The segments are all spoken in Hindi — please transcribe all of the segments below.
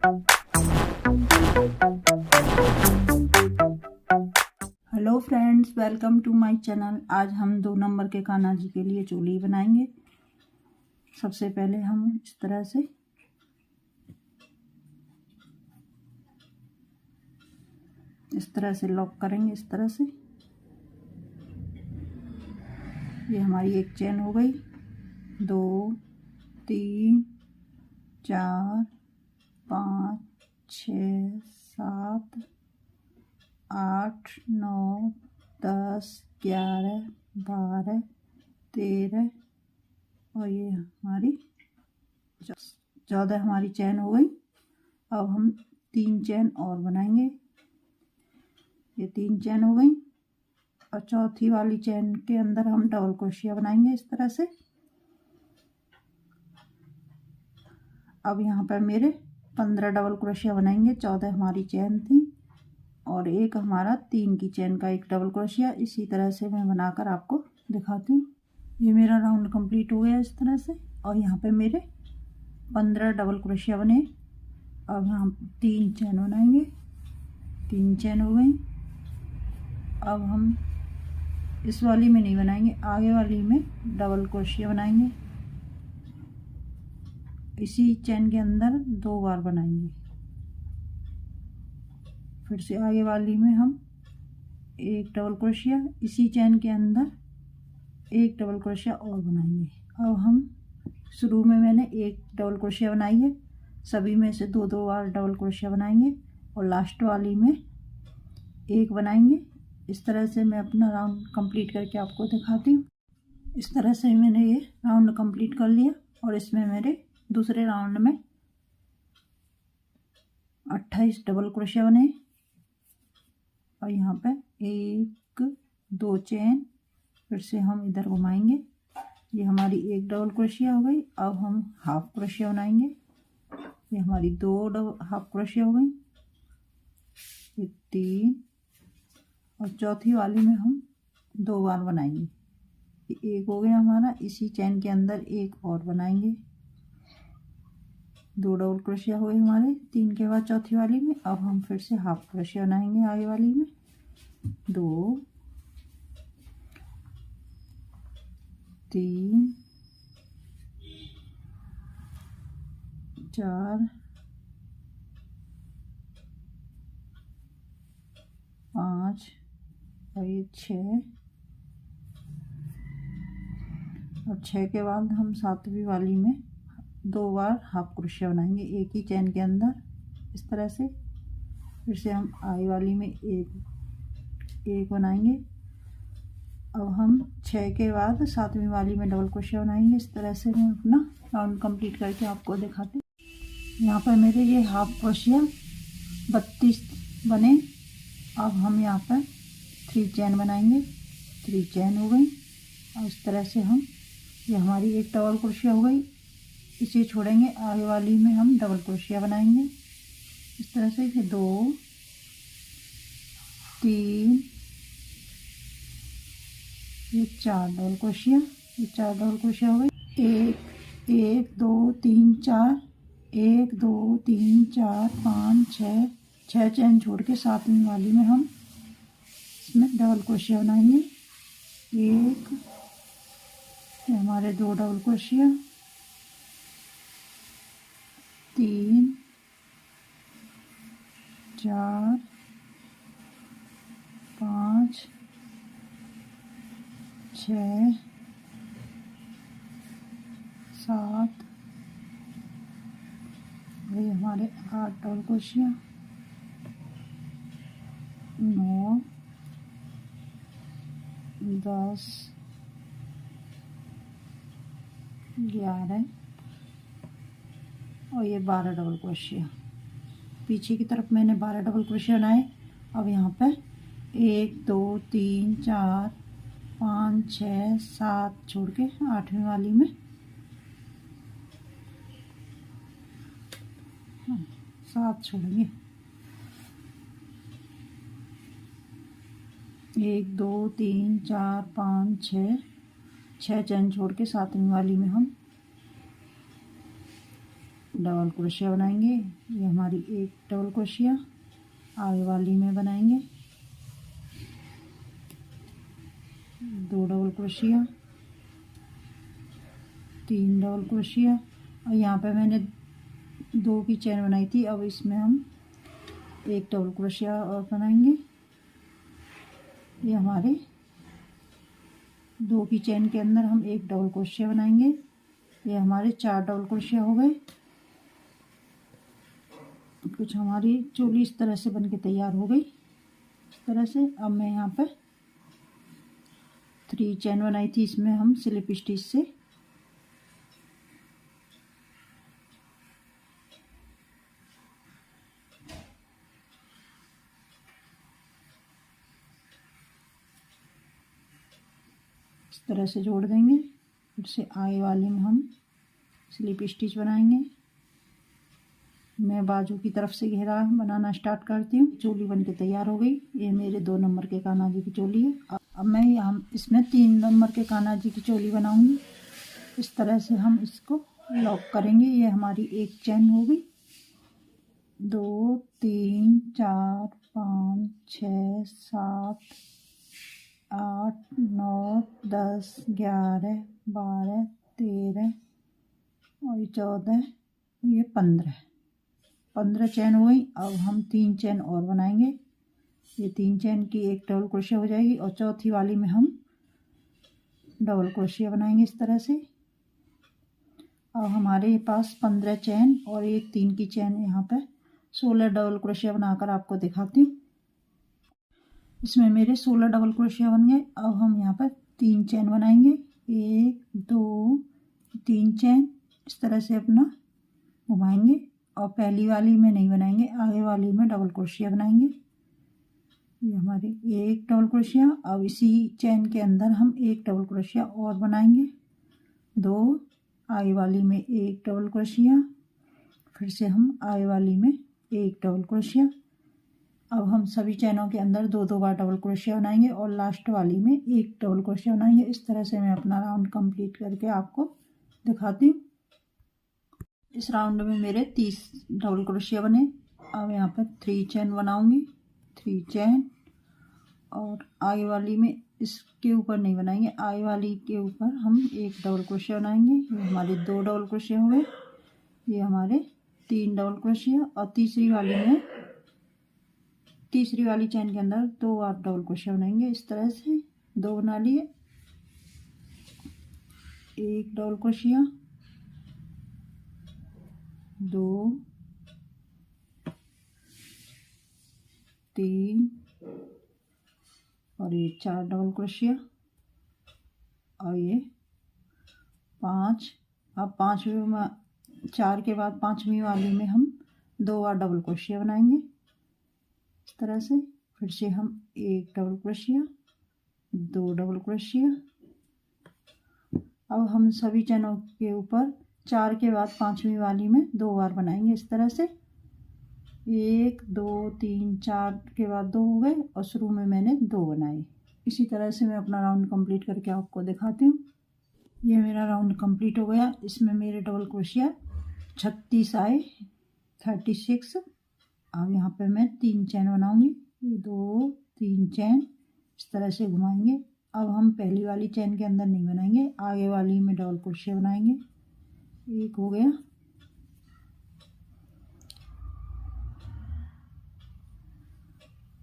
Hello friends, welcome to my channel. आज हम 2 नंबर के कान्हा जी के लिए चोली बनाएंगे। सबसे पहले हम इस तरह से लॉक करेंगे। इस तरह से ये हमारी एक चेन हो गई। 2 3 4 5 6 7 8 9 10 11 12 13 और ये हमारी 14 हमारी चेन हो गई। अब हम 3 चेन और बनाएंगे। ये 3 चेन हो गई और चौथी वाली चेन के अंदर हम डबल क्रोशिया बनाएंगे इस तरह से। अब यहाँ पर मेरे 15 डबल क्रोशिया बनाएंगे। 14 हमारी चेन थी और एक हमारा 3 की चेन का एक डबल क्रोशिया। इसी तरह से मैं बनाकर आपको दिखाती हूँ। ये मेरा राउंड कंप्लीट हो गया इस तरह से और यहाँ पे मेरे 15 डबल क्रोशिया बने। अब हम 3 चेन बनाएंगे। 3 चेन हो गई। अब हम इस वाली में नहीं बनाएंगे, आगे वाली में डबल क्रोशिया बनाएंगे। इसी चेन के अंदर 2 बार बनाएंगे। फिर से आगे वाली में हम एक डबल क्रोशिया, इसी चेन के अंदर एक डबल क्रोशिया और बनाएंगे। अब हम शुरू में मैंने एक डबल क्रोशिया बनाई है, सभी में से 2-2 बार डबल क्रोशिया बनाएंगे और लास्ट वाली में एक बनाएंगे। इस तरह से मैं अपना राउंड कंप्लीट करके आपको दिखाती हूँ। इस तरह से मैंने ये राउंड कंप्लीट कर लिया और इसमें मेरे दूसरे राउंड में 28 डबल क्रोशिया बने और यहाँ पे 1-2 चेन। फिर से हम इधर घुमाएंगे। ये हमारी एक डबल क्रोशिया हो गई। अब हम हाफ क्रोशिया बनाएंगे। ये हमारी 2 हाफ क्रोशिया हो गई। ये 3 और चौथी वाली में हम 2 बार बनाएंगे। ये एक हो गया हमारा। इसी चेन के अंदर एक और बनाएंगे। 2 डबल क्रोशिया हुए हमारे 3 के बाद चौथी वाली में। अब हम फिर से हाफ क्रोशिया बनाएंगे आगे वाली में। 2 3 4 5 और ये 6 और 6 के बाद हम सातवीं वाली में 2 बार हाफ क्रोशिया बनाएंगे एक ही चेन के अंदर इस तरह से। फिर से हम आगे वाली में एक बनाएंगे। अब हम 6 के बाद सातवीं वाली में डबल क्रोशिया बनाएंगे। इस तरह से मैं अपना राउंड कंप्लीट करके आपको दिखाती हूँ। यहाँ पर मेरे ये हाफ क्रोशिया 32 बने। अब हम यहाँ पर 3 चेन बनाएंगे। 3 चेन हो गई और इस तरह से हम ये हमारी एक डबल क्रोशिया हो गई। इसे छोड़ेंगे, आगे वाली में हम डबल क्रोशिया बनाएंगे इस तरह से। 2 3 ये 4 डबल क्रोशिया। ये 4 डबल क्रोशिया हो गई। 1 2 3 4 1 2 3 4 5 6 चेन छोड़ के सातवीं वाली में हम इसमें डबल क्रोशिया बनाएंगे। एक ये हमारे 2 डबल क्रोशिया, 3 4 5 6 7 ये हमारे 8 डबल क्रोशिया, 9 10 11 और ये 12 डबल क्रोशिया। पीछे की तरफ मैंने 12 डबल क्रोशिया बनाए। अब यहाँ पर 1 2 3 4 5 6 7 छोड़ के आठवीं वाली में 7 छोड़ेंगे। 1 2 3 4 5 6 चेन छोड़ के सातवीं वाली में हम डबल क्रोशिया बनाएंगे। ये हमारी एक डबल क्रोशिया आगे वाली में बनाएंगे, 2 डबल क्रोशिया, 3 डबल क्रोशिया, और यहाँ पे मैंने 2 की चेन बनाई थी। अब इसमें हम एक डबल क्रोशिया और बनाएंगे। ये हमारे 2 की चेन के अंदर हम एक डबल क्रोशिया बनाएंगे। ये हमारे 4 डबल क्रोशिया हो गए। कुछ हमारी चोली इस तरह से बनके तैयार हो गई, इस तरह से। अब मैं यहाँ पे 3 चेन बनाई थी, इसमें हम स्लिप स्टिच से इस तरह से जोड़ देंगे। फिर से आगे वाली में हम स्लिप स्टिच बनाएंगे। मैं बाजू की तरफ से घेरा बनाना स्टार्ट करती हूँ। चोली बनके तैयार हो गई। ये मेरे 2 नंबर के कान्हा जी की चोली है। अब मैं यहाँ इसमें 3 नंबर के कान्हा जी की चोली बनाऊंगी। इस तरह से हम इसको लॉक करेंगे। ये हमारी एक चेन हो गई, 2 3 4 5 6 7 8 9 10 11 12 13 और ये 14, ये 15 चेन हो गई। अब हम 3 चेन और बनाएंगे। ये 3 चेन की एक डबल क्रोशिया हो जाएगी और चौथी वाली में हम डबल क्रोशिया बनाएंगे इस तरह से। अब हमारे पास 15 चेन और एक 3 की चेन, यहाँ पे 16 डबल क्रोशिया बनाकर आपको दिखाती हूँ। इसमें मेरे 16 डबल क्रोशिया बन गए। अब हम यहाँ पर 3 चेन बनाएंगे, 1 2 3 चेन इस तरह से अपना घुमाएंगे। और पहली वाली में नहीं बनाएंगे, आगे वाली में डबल क्रोशिया बनाएंगे। ये हमारी एक डबल क्रोशिया। अब इसी चेन के अंदर हम एक डबल क्रोशिया और बनाएंगे, 2 आगे वाली में एक डबल क्रोशिया, फिर से हम आगे वाली में एक डबल क्रोशिया। अब हम सभी चैनों के अंदर 2-2 बार डबल क्रोशिया बनाएंगे और लास्ट वाली में एक डबल क्रोशिया बनाएंगे। इस तरह से मैं अपना राउंड कंप्लीट करके आपको दिखाती हूँ। इस राउंड में मेरे 30 डबल क्रोशिया बने। अब यहाँ पर 3 चेन बनाऊंगी, 3 चेन, और आगे वाली में इसके ऊपर नहीं बनाएंगे, आगे वाली के ऊपर हम एक डबल क्रोशिया बनाएंगे। ये हमारे 2 डबल क्रोशिया हुए, ये हमारे 3 डबल क्रोशिया। और तीसरी वाली चेन के अंदर 2 बार डबल क्रोशिया बनाएंगे। इस तरह से 2 बना लिए, एक डबल क्रोशिया, 2 3 और ये 4 डबल क्रोशिया और ये 5। अब 5वीं में 4 के बाद 5वीं वाली में हम 2 बार डबल क्रोशिया बनाएंगे इस तरह से। फिर से हम एक डबल क्रोशिया, 2 डबल क्रोशिया। अब हम सभी चैनों के ऊपर 4 के बाद 5वीं वाली में 2 बार बनाएंगे इस तरह से। 1 2 3 4 के बाद 2 हो गए और शुरू में मैंने 2 बनाए। इसी तरह से मैं अपना राउंड कंप्लीट करके आपको दिखाती हूँ। ये मेरा राउंड कंप्लीट हो गया। इसमें मेरे डबल क्रोशिया 36 आए, 36। अब यहाँ पे मैं 3 चैन बनाऊंगी, 2 3 चैन इस तरह से घुमाएंगे। अब हम पहली वाली चैन के अंदर नहीं बनाएंगे, आगे वाली में डबल क्रोशिया बनाएंगे। एक हो गया,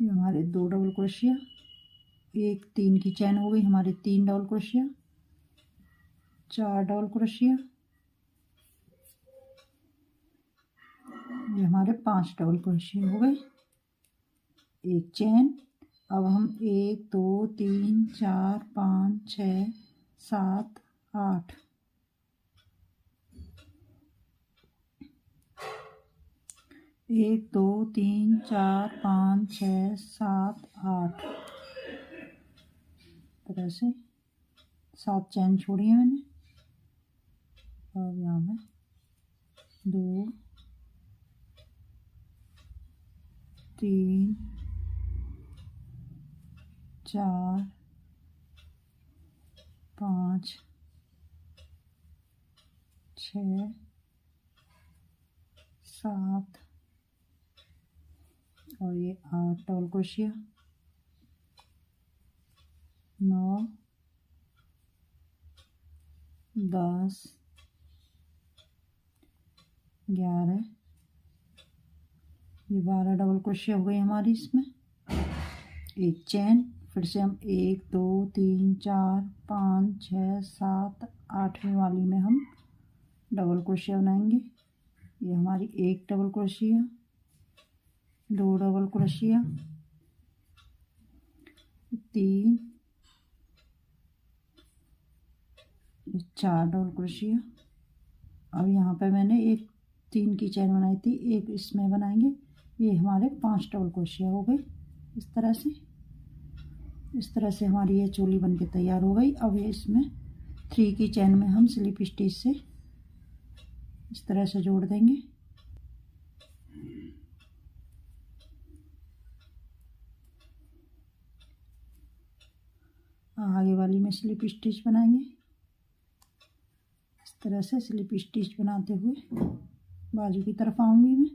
ये हमारे 2 डबल क्रोशिया, एक 3 की चैन हो गई, हमारे 3 डबल क्रोशिया, 4 डबल क्रोशिया, ये हमारे 5 डबल क्रोशिया हो गए, एक चैन। अब हम 1 2 3 4 5 6 7 8 1 2 3 4 5 6 7 8 तरह से 7 चैन छोड़ी है मैंने। और यहाँ में 2 3 4 5 6 7 और ये 8 डबल क्रोशिया, 9 10 11 ये 12 डबल क्रोशिया हो गई हमारी। इसमें एक चेन, फिर से हम 1 2 3 4 5 6 7 8वीं वाली में हम डबल क्रोशिया बनाएंगे। ये हमारी एक double crochet, 2 double crochet, 3 4 double crochet. अब यहाँ पे मैंने एक 3 की चेन बनाई थी, एक इसमें बनाएंगे। ये हमारे 5 डबल क्रोशिया हो गई। इस तरह से हमारी ये चोली बनके तैयार हो गई। अब ये इसमें 3 की चेन में हम स्लिप स्टिच से इस तरह से जोड़ देंगे। आगे वाली में स्लिप स्टिच बनाएंगे। इस तरह से स्लिप स्टिच बनाते हुए बाजू की तरफ आऊंगी मैं।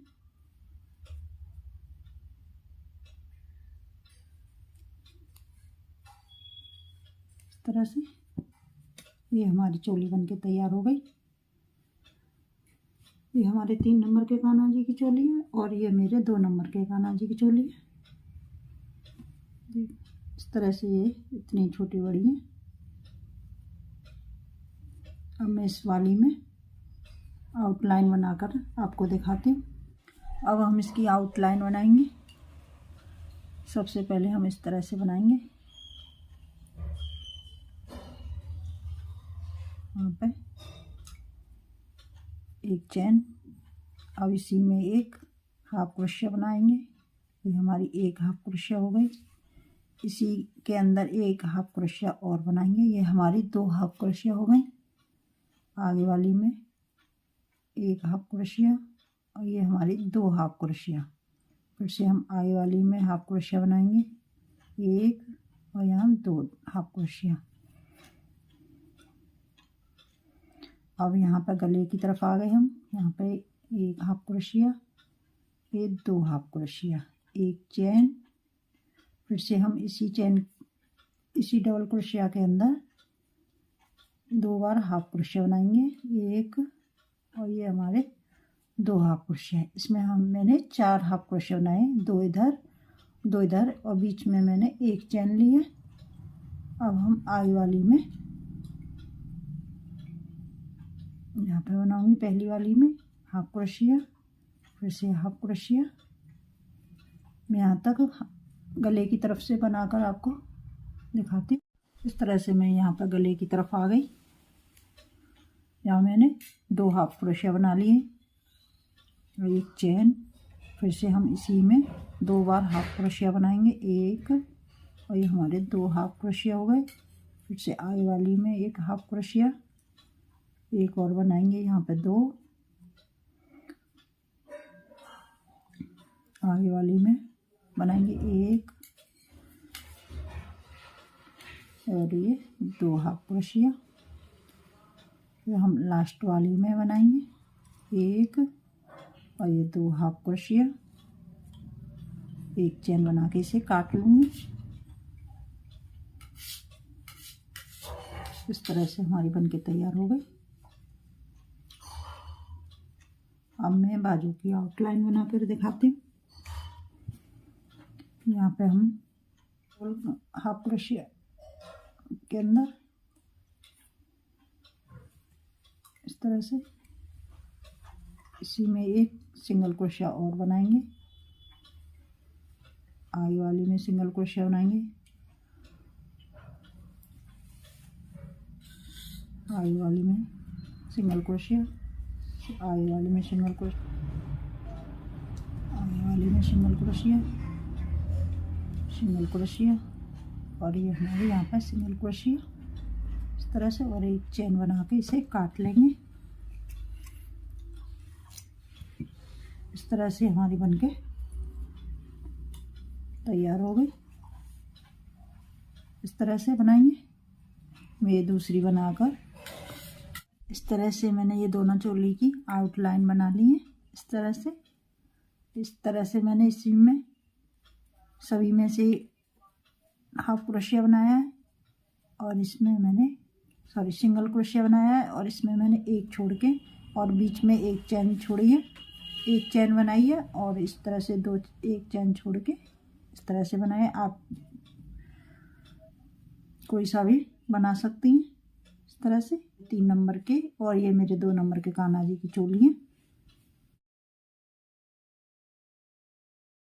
इस तरह से ये हमारी चोली बनके तैयार हो गई। ये हमारे 3 नंबर के कान्हा जी की चोली है और ये मेरे 2 नंबर के कान्हा जी की चोली है। इस तरह से ये इतनी छोटी बड़ी है। अब मैं इस वाली में आउटलाइन बनाकर आपको दिखाती हूँ। अब हम इसकी आउटलाइन बनाएंगे। सबसे पहले हम इस तरह से बनाएंगे। यहाँ पे एक चेन, अब इसी में एक हाफ क्रोशिया बनाएंगे। ये हमारी एक हाफ क्रोशिया हो गई। इसी के अंदर एक हाफ क्रोशिया और बनाएंगे। ये हमारी 2 हाफ क्रोशिया हो गई। आगे वाली में एक हाफ क्रोशिया और ये हमारी 2 हाफ क्रोशिया। फिर से हम आगे वाली में हाफ क्रोशिया बनाएंगे, एक और यहाँ 2 हाफ क्रोशिया। अब यहाँ पर गले की तरफ आ गए हम। यहाँ पे एक हाफ क्रोशिया, ये 2 हाफ क्रोशिया, एक चेन। फिर से हम इसी डबल क्रोशिया के अंदर 2 बार हाफ क्रोशिया बनाएंगे, एक और ये हमारे 2 हाफ क्रोशिया। इसमें मैंने 4 हाफ क्रोशिया बनाए, 2 इधर 2 इधर और बीच में मैंने एक चेन ली है। अब हम आगे वाली में यहाँ पे बनाऊंगी। पहली वाली में हाफ क्रोशिया, फिर से हाफ क्रोशिया। मैं यहाँ तक गले की तरफ से बनाकर आपको दिखाती हूँ। इस तरह से मैं यहाँ पर गले की तरफ आ गई। यहाँ मैंने 2 हाफ क्रोशिया बना लिए और एक चेन। फिर से हम इसी में 2 बार हाफ क्रोशिया बनाएंगे, एक और ये हमारे 2 हाफ क्रोशिया हो गए। फिर से आगे वाली में एक हाफ क्रोशिया, एक और बनाएंगे, यहाँ पे 2। आगे वाली में बनाएंगे एक और ये 2 हाफ क्रोशिया। फिर हम लास्ट वाली में बनाएंगे एक और ये 2 हाफ क्रोशिया। एक चेन बना के इसे काट लूँगी। इस तरह से हमारी बनके तैयार हो गई। अब मैं बाजू की आउटलाइन बनाकर दिखाती हूँ। यहाँ पे हम हाफ क्रोशिया के अंदर इस तरह से इसी में एक सिंगल क्रोशिया और बनाएंगे। आगे वाली में सिंगल क्रोशिया बनाएंगे, आगे वाली में सिंगल क्रोशिया, आगे वाली में सिंगल क्रोशिया, आगे वाली में सिंगल क्रोशिया, सिंगल क्रोशिया और ये हमारे यहाँ पर सिंगल क्रोशिया। इस तरह से और एक चेन बना के इसे काट लेंगे। इस तरह से हमारी बनके तैयार हो गई। इस तरह से बनाएंगे। मैं ये दूसरी बनाकर इस तरह से मैंने ये दोनों चोली की आउटलाइन बना ली है। इस तरह से मैंने इसी में सभी में से हाफ क्रोशिया बनाया है और इसमें मैंने सिंगल क्रोशिया बनाया है और इसमें मैंने एक छोड़ के और बीच में एक चैन छोड़ी है, एक चैन बनाई है और इस तरह से एक चैन छोड़ के इस तरह से बनाया। आप कोई सा भी बना सकती हैं इस तरह से। 3 नंबर के और ये मेरे 2 नंबर के कान्हा जी की चोली है।